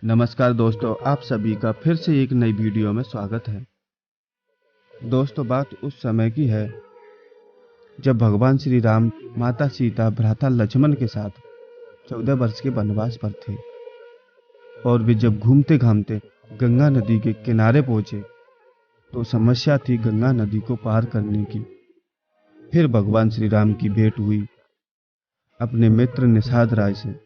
नमस्कार दोस्तों, आप सभी का फिर से एक नई वीडियो में स्वागत है। दोस्तों, बात उस समय की है जब भगवान श्री राम माता सीता भ्राता लक्ष्मण के साथ 14 वर्ष के वनवास पर थे और वे जब घूमते घामते गंगा नदी के किनारे पहुंचे तो समस्या थी गंगा नदी को पार करने की। फिर भगवान श्री राम की भेंट हुई अपने मित्र निषाद राज से,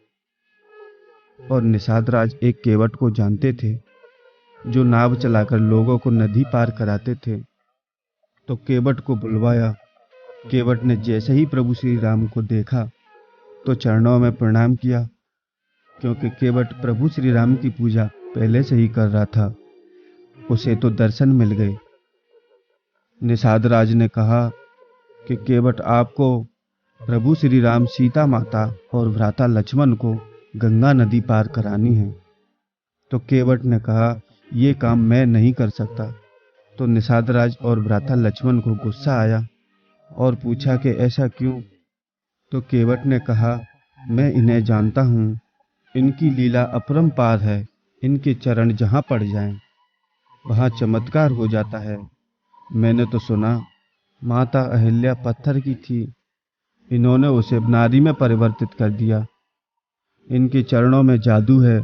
और निषाद राज एक केवट को जानते थे जो नाव चलाकर लोगों को नदी पार कराते थे। तो केवट को बुलवाया। केवट ने जैसे ही प्रभु श्री राम को देखा तो चरणों में प्रणाम किया, क्योंकि केवट प्रभु श्री राम की पूजा पहले से ही कर रहा था। उसे तो दर्शन मिल गए। निषाद राज ने कहा कि केवट, आपको प्रभु श्री राम सीता माता और भ्राता लक्ष्मण को गंगा नदी पार करानी है। तो केवट ने कहा, ये काम मैं नहीं कर सकता। तो निषाद राज और भ्राता लक्ष्मण को गुस्सा आया और पूछा कि ऐसा क्यों। तो केवट ने कहा, मैं इन्हें जानता हूँ, इनकी लीला अपरंपार है। इनके चरण जहाँ पड़ जाएं वहाँ चमत्कार हो जाता है। मैंने तो सुना माता अहिल्या पत्थर की थी, इन्होंने उसे नारी में परिवर्तित कर दिया। इनके चरणों में जादू है।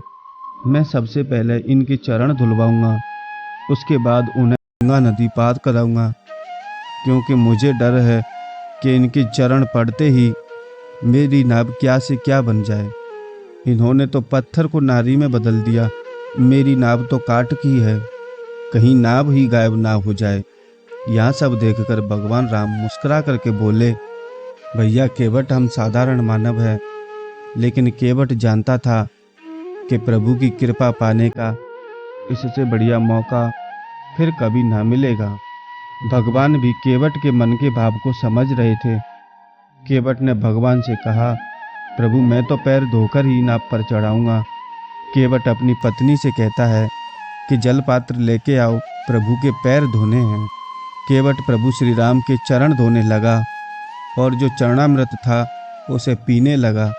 मैं सबसे पहले इनके चरण धुलवाऊंगा, उसके बाद उन्हें गंगा नदी पार कराऊंगा, क्योंकि मुझे डर है कि इनके चरण पड़ते ही मेरी नाव क्या से क्या बन जाए। इन्होंने तो पत्थर को नारी में बदल दिया, मेरी नाव तो काट की है, कहीं नाव ही गायब ना हो जाए। यह सब देखकर भगवान राम मुस्कुरा करके बोले, भैया केवट, हम साधारण मानव हैं, लेकिन केवट जानता था कि प्रभु की कृपा पाने का इससे बढ़िया मौका फिर कभी ना मिलेगा। भगवान भी केवट के मन के भाव को समझ रहे थे। केवट ने भगवान से कहा, प्रभु, मैं तो पैर धोकर ही नाव पर चढ़ाऊंगा। केवट अपनी पत्नी से कहता है कि जल पात्र लेके आओ, प्रभु के पैर धोने हैं। केवट प्रभु श्री राम के चरण धोने लगा और जो चरणामृत था उसे पीने लगा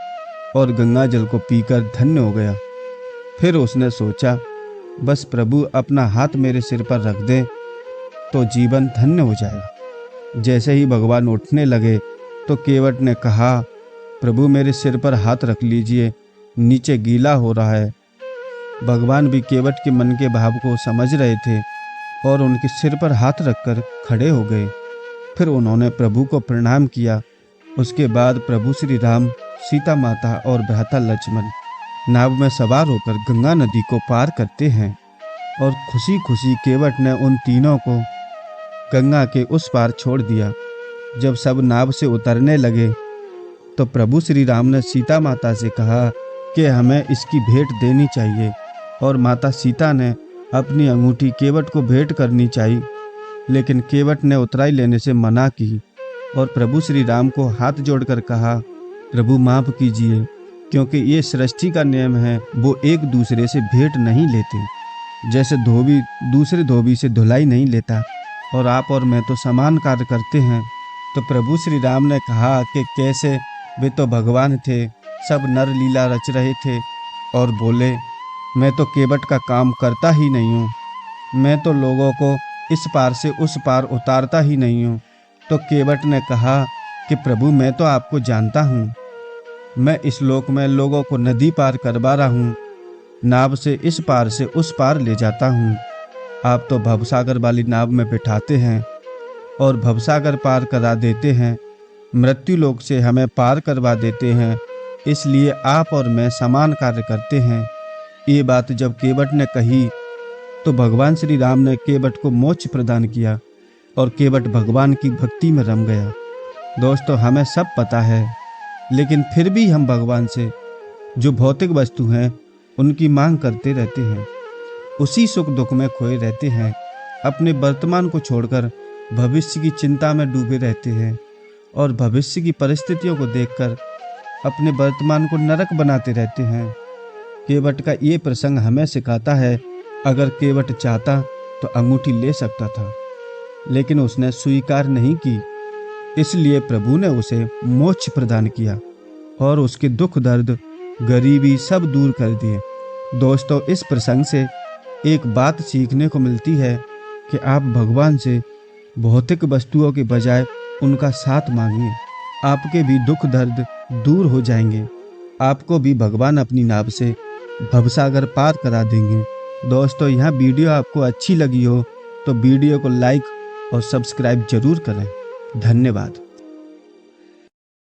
और गंगा जल को पीकर धन्य हो गया। फिर उसने सोचा, बस प्रभु अपना हाथ मेरे सिर पर रख दें तो जीवन धन्य हो जाएगा। जैसे ही भगवान उठने लगे तो केवट ने कहा, प्रभु मेरे सिर पर हाथ रख लीजिए, नीचे गीला हो रहा है। भगवान भी केवट के मन के भाव को समझ रहे थे और उनके सिर पर हाथ रखकर खड़े हो गए। फिर उन्होंने प्रभु को प्रणाम किया। उसके बाद प्रभु श्री राम, सीता माता और भ्राता लक्ष्मण नाव में सवार होकर गंगा नदी को पार करते हैं और खुशी खुशी केवट ने उन तीनों को गंगा के उस पार छोड़ दिया। जब सब नाव से उतरने लगे तो प्रभु श्री राम ने सीता माता से कहा कि हमें इसकी भेंट देनी चाहिए, और माता सीता ने अपनी अंगूठी केवट को भेंट करनी चाहिए, लेकिन केवट ने उतराई लेने से मना की और प्रभु श्री राम को हाथ जोड़कर कहा, प्रभु माफ कीजिए, क्योंकि ये सृष्टि का नियम है, वो एक दूसरे से भेंट नहीं लेते। जैसे धोबी दूसरे धोबी से धुलाई नहीं लेता, और आप और मैं तो समान कार्य करते हैं। तो प्रभु श्री राम ने कहा कि कैसे, वे तो भगवान थे, सब नर लीला रच रहे थे, और बोले, मैं तो केवट का काम करता ही नहीं हूँ, मैं तो लोगों को इस पार से उस पार उतारता ही नहीं हूँ। तो केवट ने कहा कि प्रभु, मैं तो आपको जानता हूँ, मैं इस लोक में लोगों को नदी पार करवा रहा हूँ, नाव से इस पार से उस पार ले जाता हूँ। आप तो भवसागर वाली नाव में बिठाते हैं और भवसागर पार करा देते हैं, मृत्यु लोक से हमें पार करवा देते हैं, इसलिए आप और मैं समान कार्य करते हैं। ये बात जब केवट ने कही तो भगवान श्री राम ने केवट को मोक्ष प्रदान किया और केवट भगवान की भक्ति में रम गया। दोस्तों, हमें सब पता है, लेकिन फिर भी हम भगवान से जो भौतिक वस्तु हैं उनकी मांग करते रहते हैं, उसी सुख दुख में खोए रहते हैं, अपने वर्तमान को छोड़कर भविष्य की चिंता में डूबे रहते हैं और भविष्य की परिस्थितियों को देखकर अपने वर्तमान को नरक बनाते रहते हैं। केवट का ये प्रसंग हमें सिखाता है, अगर केवट चाहता तो अंगूठी ले सकता था, लेकिन उसने स्वीकार नहीं की, इसलिए प्रभु ने उसे मोक्ष प्रदान किया और उसके दुख दर्द गरीबी सब दूर कर दिए। दोस्तों, इस प्रसंग से एक बात सीखने को मिलती है कि आप भगवान से भौतिक वस्तुओं के बजाय उनका साथ मांगिए। आपके भी दुख दर्द दूर हो जाएंगे। आपको भी भगवान अपनी नाव से भवसागर पार करा देंगे। दोस्तों, यह वीडियो आपको अच्छी लगी हो तो वीडियो को लाइक और सब्सक्राइब जरूर करें। धन्यवाद।